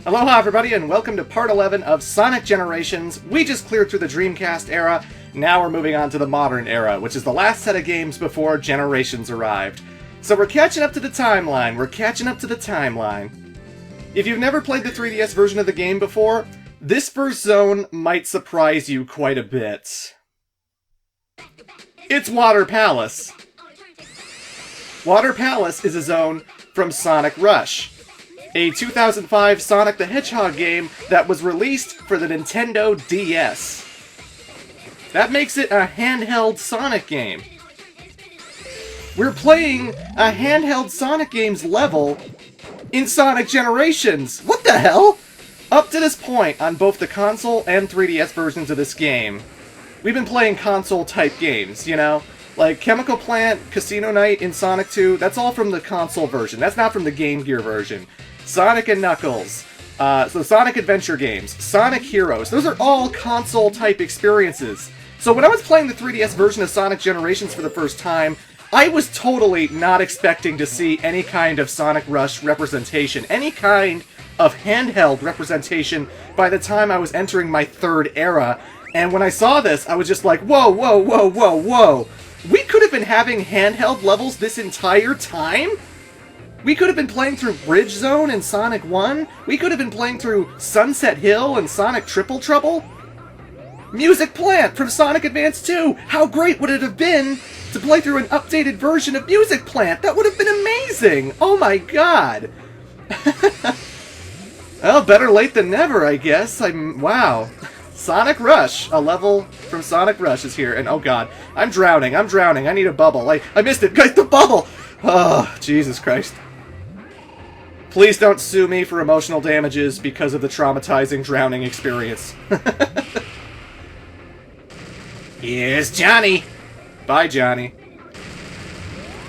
Aloha everybody and welcome to part 11 of Sonic Generations. We just cleared through the Dreamcast era, now we're moving on to the modern era, which is the last set of games before Generations arrived. So we're catching up to the timeline, If you've never played the 3DS version of the game before, this first zone might surprise you quite a bit. It's Water Palace. Water Palace is a zone from Sonic Rush, a 2005 Sonic the Hedgehog game that was released for the Nintendo DS. That makes it a handheld Sonic game. We're playing a handheld Sonic game's level in Sonic Generations. What the hell? Up to this point, on both the console and 3DS versions of this game, we've been playing console-type games, you know? Like Chemical Plant, Casino Night in Sonic 2, that's all from the console version. That's not from the Game Gear version. Sonic and Knuckles, so Sonic Adventure games, Sonic Heroes, those are all console-type experiences. So when I was playing the 3DS version of Sonic Generations for the first time, I was totally not expecting to see any kind of Sonic Rush representation, any kind of handheld representation by the time I was entering my third era. And when I saw this, I was just like, whoa, whoa, whoa, whoa, whoa. We could have been having handheld levels this entire time? We could have been playing through Bridge Zone in Sonic 1? We could have been playing through Sunset Hill and Sonic Triple Trouble? Music Plant from Sonic Advance 2! How great would it have been to play through an updated version of Music Plant? That would have been amazing! Oh my god! Well, better late than never, I guess. Wow. Sonic Rush! A level from Sonic Rush is here, and oh god. I'm drowning, I need a bubble. I missed it! Guys, the bubble! Oh, Jesus Christ. Please don't sue me for emotional damages because of the traumatizing drowning experience. Here's Johnny! Bye, Johnny.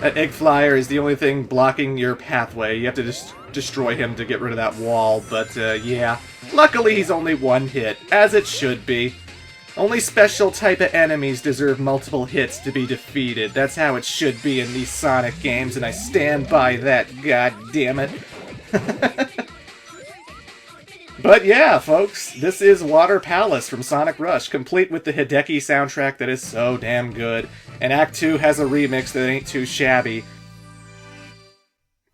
That egg flyer is the only thing blocking your pathway. You have to just destroy him to get rid of that wall, but yeah. Luckily he's only one hit, as it should be. Only special type of enemies deserve multiple hits to be defeated. That's how it should be in these Sonic games, and I stand by that, god damn it. But yeah, folks, this is Water Palace from Sonic Rush, complete with the Hideki soundtrack that is so damn good, and Act 2 has a remix that ain't too shabby.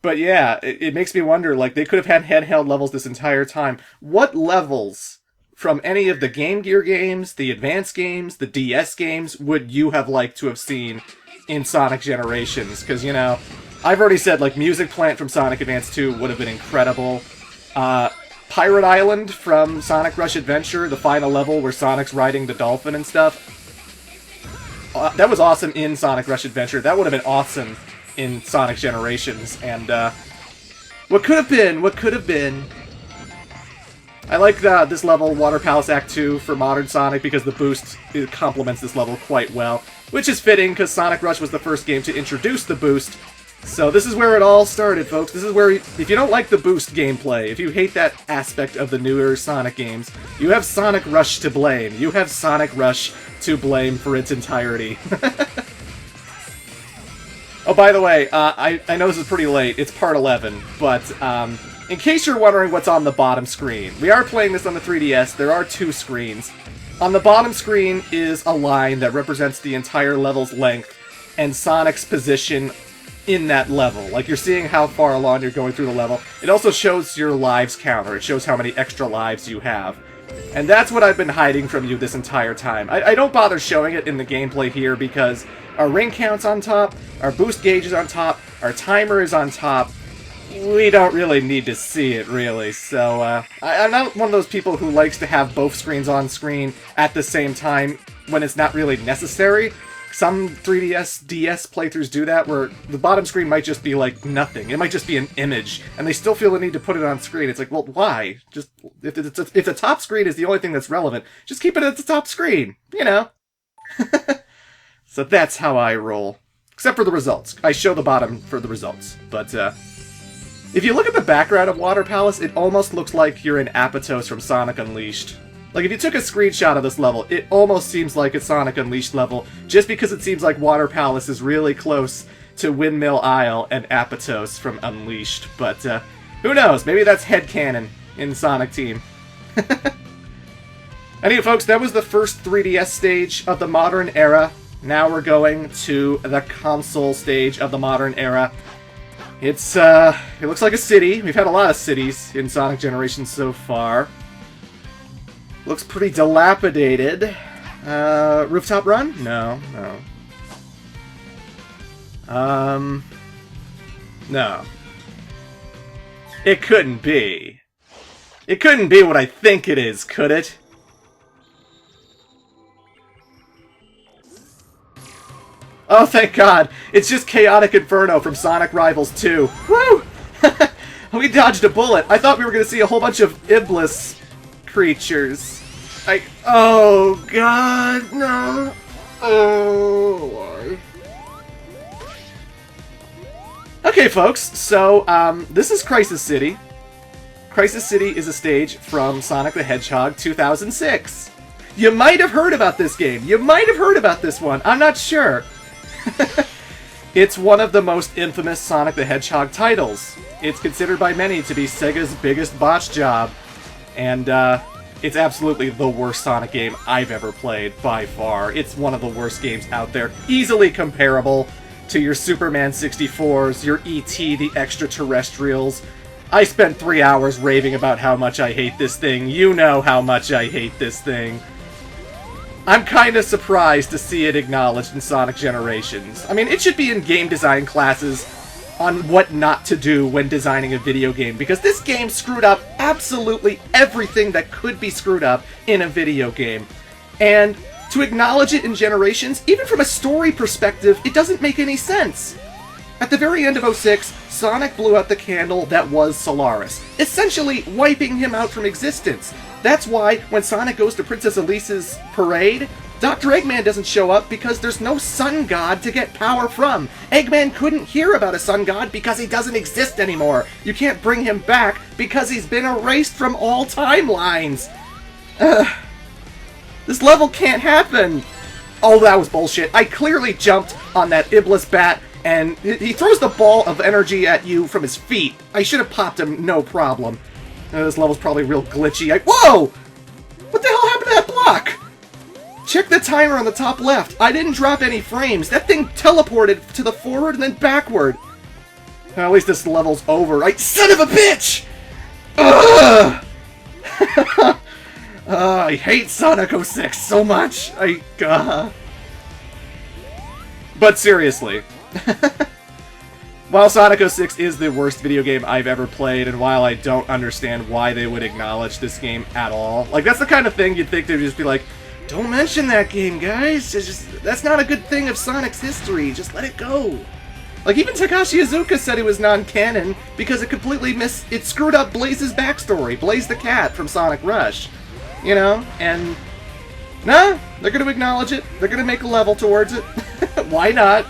But yeah, it makes me wonder, like, they could have had handheld levels this entire time. What levels from any of the Game Gear games, the Advance games, the DS games, would you have liked to have seen in Sonic Generations? Because, you know, I've already said, like, Music Plant from Sonic Advance 2 would have been incredible. Pirate Island from Sonic Rush Adventure, the final level where Sonic's riding the dolphin and stuff. That was awesome in Sonic Rush Adventure. That would have been awesome in Sonic Generations. And, what could have been... I like this level, Water Palace Act 2, for Modern Sonic, because the boost complements this level quite well. Which is fitting, because Sonic Rush was the first game to introduce the boost. So this is where it all started, folks. This is where, if you don't like the boost gameplay, if you hate that aspect of the newer Sonic games, you have Sonic Rush to blame. You have Sonic Rush to blame for its entirety. Oh, by the way, I know this is pretty late. It's part 11, but in case you're wondering what's on the bottom screen, we are playing this on the 3DS. There are two screens. On the bottom screen is a line that represents the entire level's length and Sonic's position in that level. Like, you're seeing how far along you're going through the level. It also shows your lives counter. It shows how many extra lives you have. And that's what I've been hiding from you this entire time. I don't bother showing it in the gameplay here because our ring count's on top, our boost gauge is on top, our timer is on top. We don't really need to see it, really. So, I'm not one of those people who likes to have both screens on screen at the same time when it's not really necessary. Some 3DS, DS playthroughs do that, where the bottom screen might just be, like, nothing. It might just be an image, and they still feel the need to put it on screen. It's like, well, why? Just, if the top screen is the only thing that's relevant, just keep it at the top screen, you know? So that's how I roll. Except for the results. I show the bottom for the results. But, if you look at the background of Water Palace, it almost looks like you're in Apatos from Sonic Unleashed. Like, if you took a screenshot of this level, it almost seems like a Sonic Unleashed level, just because it seems like Water Palace is really close to Windmill Isle and Apatos from Unleashed. But, who knows? Maybe that's headcanon. in Sonic Team. Anyway, folks, that was the first 3DS stage of the modern era. Now we're going to the console stage of the modern era. It looks like a city. We've had a lot of cities in Sonic Generations so far. Looks pretty dilapidated. Rooftop Run? No. No. It couldn't be. It couldn't be what I think it is, could it? Oh, thank God. It's just Chaotic Inferno from Sonic Rivals 2. Woo! We dodged a bullet. I thought we were going to see a whole bunch of Iblis creatures. Oh, God, no. Oh, Lord. Okay, folks, so, this is Crisis City. Crisis City is a stage from Sonic the Hedgehog 2006. You might have heard about this game. You might have heard about this one. I'm not sure. It's one of the most infamous Sonic the Hedgehog titles. It's considered by many to be Sega's biggest botch job. And, it's absolutely the worst Sonic game I've ever played, by far. It's one of the worst games out there. Easily comparable to your Superman 64s, your E.T. the Extraterrestrials. I spent 3 hours raving about how much I hate this thing. You know how much I hate this thing. I'm kind of surprised to see it acknowledged in Sonic Generations. I mean, it should be in game design classes on what not to do when designing a video game, because this game screwed up absolutely everything that could be screwed up in a video game. And to acknowledge it in Generations, even from a story perspective, it doesn't make any sense. At the very end of 06, Sonic blew out the candle that was Solaris, essentially wiping him out from existence. That's why, when Sonic goes to Princess Elise's parade, Dr. Eggman doesn't show up because there's no sun god to get power from. Eggman couldn't hear about a sun god because he doesn't exist anymore. You can't bring him back because he's been erased from all timelines. This level can't happen. Oh, that was bullshit. I clearly jumped on that Iblis bat, and he throws the ball of energy at you from his feet. I should have popped him, no problem. This level's probably real glitchy. Whoa! What the hell happened to that block? Check the timer on the top left. I didn't drop any frames. That thing teleported to the forward and then backward. Well, at least this level's over. Son of a bitch! Ugh! I hate Sonic 06 so much. But seriously. While Sonic 06 is the worst video game I've ever played, and while I don't understand why they would acknowledge this game at all, that's the kind of thing you'd think they'd just be like, don't mention that game, guys. That's not a good thing of Sonic's history. Just let it go. Even Takashi Iizuka said it was non-canon because it completely it screwed up Blaze's backstory. Blaze the cat from Sonic Rush. You know? And, nah, they're going to acknowledge it. They're going to make a level towards it. Why not?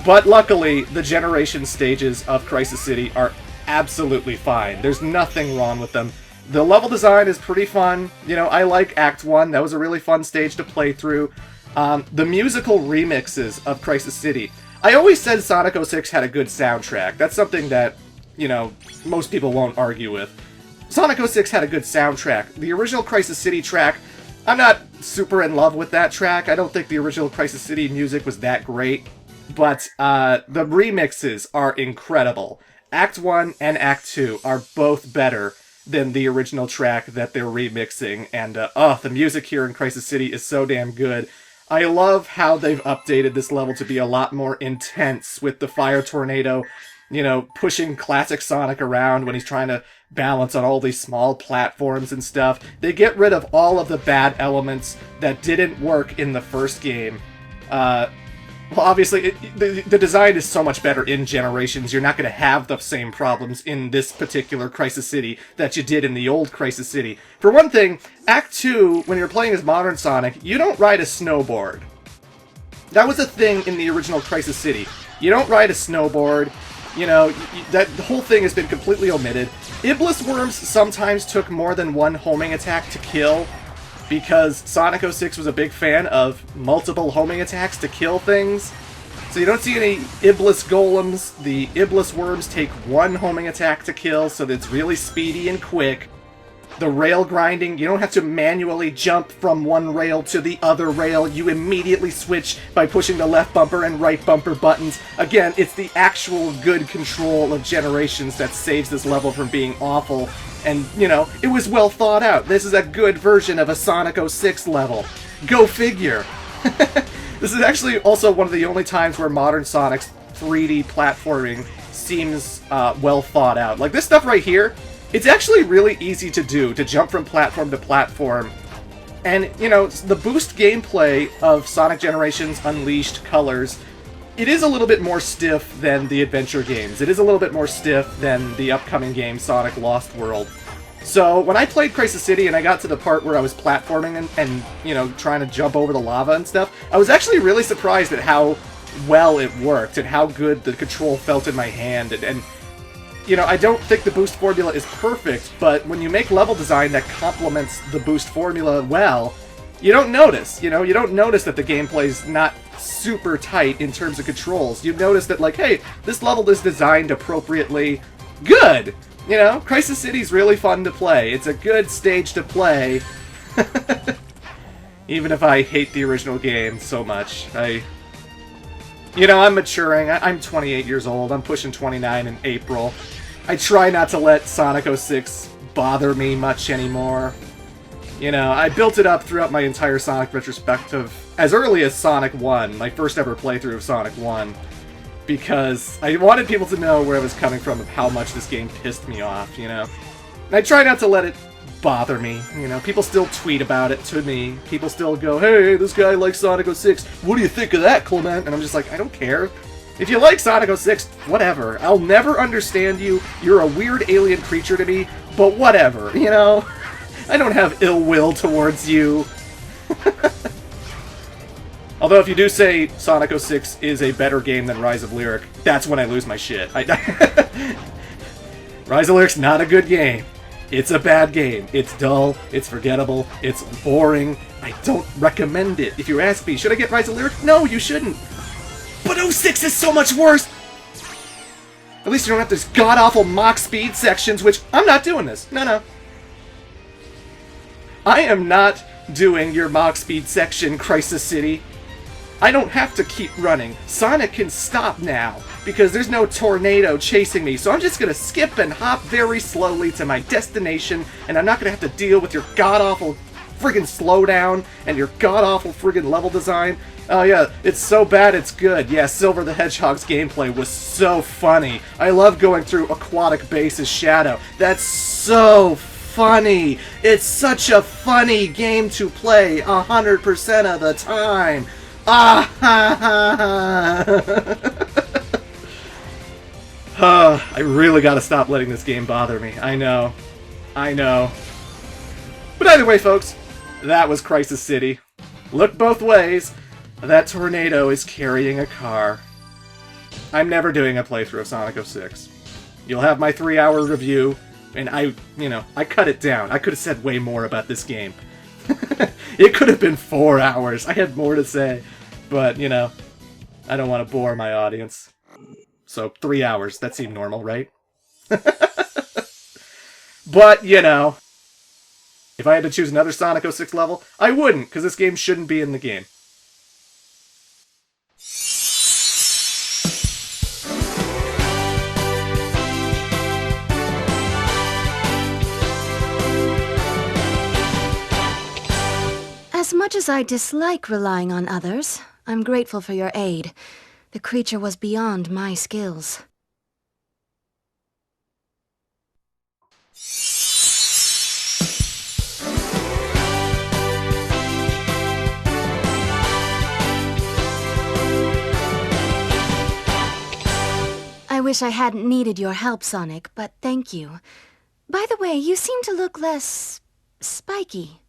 But luckily, the Generation stages of Crisis City are absolutely fine. There's nothing wrong with them. The level design is pretty fun. You know, I like Act 1. That was a really fun stage to play through. The musical remixes of Crisis City. I always said Sonic 06 had a good soundtrack. That's something that, you know, most people won't argue with. Sonic 06 had a good soundtrack. The original Crisis City track, I'm not super in love with that track. I don't think the original Crisis City music was that great. But the remixes are incredible. Act 1 and Act 2 are both better than the original track that they're remixing. And, the music here in Crisis City is so damn good. I love how they've updated this level to be a lot more intense with the fire tornado, you know, pushing classic Sonic around when he's trying to balance on all these small platforms and stuff. They get rid of all of the bad elements that didn't work in the first game. Well, obviously, the design is so much better in Generations. You're not going to have the same problems in this particular Crisis City that you did in the old Crisis City. For one thing, Act 2, when you're playing as Modern Sonic, you don't ride a snowboard. That was a thing in the original Crisis City. You don't ride a snowboard. You know, the whole thing has been completely omitted. Iblis worms sometimes took more than one homing attack to kill, because Sonic 06 was a big fan of multiple homing attacks to kill things. So you don't see any Iblis golems. The Iblis worms take one homing attack to kill, so that it's really speedy and quick. The rail grinding, you don't have to manually jump from one rail to the other rail. You immediately switch by pushing the left bumper and right bumper buttons. Again, it's the actual good control of Generations that saves this level from being awful. And, you know, it was well thought out. This is a good version of a Sonic 06 level. Go figure. This is actually also one of the only times where modern Sonic's 3D platforming seems well thought out. Like, this stuff right here, it's actually really easy to do, to jump from platform to platform. And, you know, the boost gameplay of Sonic Generations Unleashed Colors, it is a little bit more stiff than the adventure games. It is a little bit more stiff than the upcoming game, Sonic Lost World. So, when I played Crisis City and I got to the part where I was platforming and you know, trying to jump over the lava and stuff, I was actually really surprised at how well it worked and how good the control felt in my hand. And you know, I don't think the boost formula is perfect, but when you make level design that complements the boost formula well, you don't notice, you know? You don't notice that the gameplay's not super tight in terms of controls. You notice that, like, hey, this level is designed appropriately good! You know, Crisis City's really fun to play. It's a good stage to play. Even if I hate the original game so much. You know, I'm maturing. I'm 28 years old. I'm pushing 29 in April. I try not to let Sonic 06 bother me much anymore. You know, I built it up throughout my entire Sonic retrospective as early as Sonic 1, my first ever playthrough of Sonic 1, because I wanted people to know where I was coming from of how much this game pissed me off, you know? And I try not to let it bother me, you know? People still tweet about it to me. People still go, hey, this guy likes Sonic 06. What do you think of that, Clement? And I'm just like, I don't care. If you like Sonic 06, whatever. I'll never understand you. You're a weird alien creature to me, but whatever, you know? I don't have ill will towards you. Although if you do say Sonic 06 is a better game than Rise of Lyric, that's when I lose my shit. Rise of Lyric's not a good game. It's a bad game. It's dull, it's forgettable, it's boring. I don't recommend it. If you ask me, should I get Rise of Lyric? No, you shouldn't. But 06 is so much worse! At least you don't have these god-awful Mach speed sections, which I'm not doing this. No. I am not doing your Mach speed section, Crisis City. I don't have to keep running. Sonic can stop now, because there's no tornado chasing me, so I'm just gonna skip and hop very slowly to my destination, and I'm not gonna have to deal with your god-awful friggin' slowdown and your god-awful friggin' level design. Oh yeah, it's so bad it's good. Yeah, Silver the Hedgehog's gameplay was so funny. I love going through Aquatic Base's Shadow. That's so funny. It's such a funny game to play 100% of the time. Ah ha ha. I really gotta stop letting this game bother me. I know. But either way, folks, that was Crisis City. Look both ways. That tornado is carrying a car. I'm never doing a playthrough of Sonic 06. You'll have my 3-hour review, and I cut it down. I could have said way more about this game. It could have been 4 hours. I had more to say. But, you know, I don't want to bore my audience. So, 3 hours. That seemed normal, right? But, you know, if I had to choose another Sonic 06 level, I wouldn't, because this game shouldn't be in the game. As much as I dislike relying on others, I'm grateful for your aid. The creature was beyond my skills. I wish I hadn't needed your help, Sonic, but thank you. By the way, you seem to look less spiky.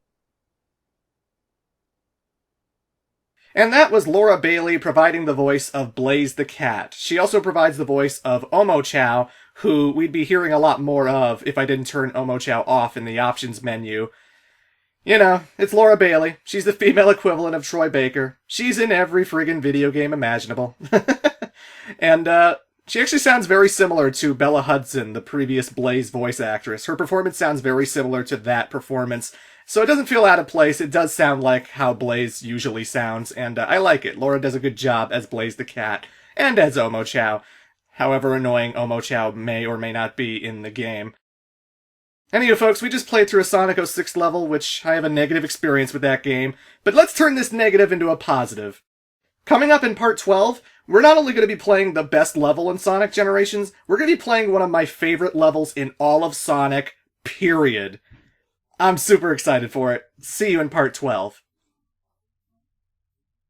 And that was Laura Bailey providing the voice of Blaze the Cat. She also provides the voice of Omo Chow, who we'd be hearing a lot more of if I didn't turn Omo Chow off in the options menu. You know, it's Laura Bailey. She's the female equivalent of Troy Baker. She's in every friggin' video game imaginable. And, she actually sounds very similar to Bella Hudson, the previous Blaze voice actress. Her performance sounds very similar to that performance. So it doesn't feel out of place. It does sound like how Blaze usually sounds, and I like it. Laura does a good job as Blaze the cat, and as Omo Chow. However annoying Omo Chow may or may not be in the game. Anywho, folks, we just played through a Sonic 06 level, which I have a negative experience with that game, but let's turn this negative into a positive. Coming up in part 12, we're not only going to be playing the best level in Sonic Generations, we're going to be playing one of my favorite levels in all of Sonic, period. I'm super excited for it. See you in part 12.